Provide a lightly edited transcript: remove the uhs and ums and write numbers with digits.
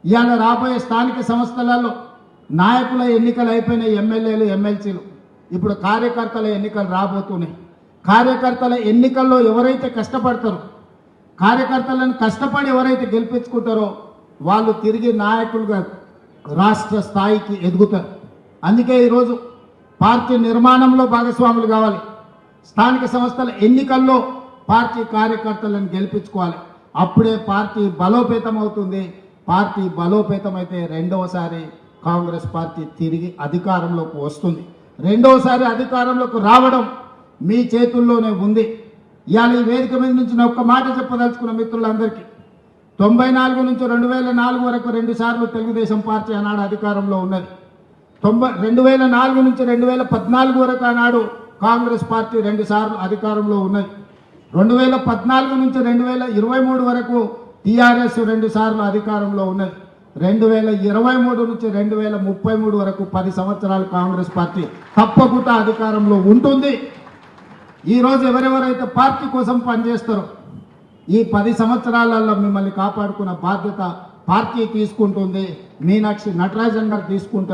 ఇవాళ రాబోయే స్థానిక సంస్థలలో నాయకుల ఎన్నికలు అయిపోయినాయి, ఎమ్మెల్యేలు ఎమ్మెల్సీలు, ఇప్పుడు కార్యకర్తల ఎన్నికలు రాబోతున్నాయి. కార్యకర్తల ఎన్నికల్లో ఎవరైతే కష్టపడతారో, కార్యకర్తలను కష్టపడి ఎవరైతే గెలిపించుకుంటారో వాళ్ళు తిరిగి నాయకులుగా రాష్ట్ర స్థాయికి ఎదుగుతారు. అందుకే ఈరోజు పార్టీ నిర్మాణంలో భాగస్వాములు కావాలి. స్థానిక సంస్థల ఎన్నికల్లో పార్టీ కార్యకర్తలను గెలిపించుకోవాలి. అప్పుడే పార్టీ బలోపేతం అవుతుంది. పార్టీ బలోపేతమైతే రెండవసారి కాంగ్రెస్ పార్టీ తిరిగి అధికారంలోకి వస్తుంది. రెండవసారి అధికారంలోకి రావడం మీ చేతుల్లోనే ఉంది. ఇవాళ ఈ వేదిక మీద నుంచి నేను ఒక్క మాట చెప్పదలుచుకున్న మిత్రులందరికీ, 94 నుంచి 2004 వరకు 2 సార్లు తెలుగుదేశం పార్టీ ఆనాడు అధికారంలో ఉన్నది. 2004 నుంచి 2014 వరకు ఆనాడు కాంగ్రెస్ పార్టీ 2 సార్లు అధికారంలో ఉన్నది. 2014 నుంచి 2023 వరకు టీఆర్ఎస్ 2 సార్లు అధికారంలో ఉన్నది. 2023 నుంచి 2033 వరకు 10 సంవత్సరాలు కాంగ్రెస్ పార్టీ తప్పకుండా అధికారంలో ఉంటుంది. ఈరోజు ఎవరెవరైతే పార్టీ కోసం పనిచేస్తారో ఈ 10 సంవత్సరాలలో మిమ్మల్ని కాపాడుకున్న బాధ్యత పార్టీ తీసుకుంటుంది. మీనాక్షి నటరాజన్ గారు తీసుకుంటారు.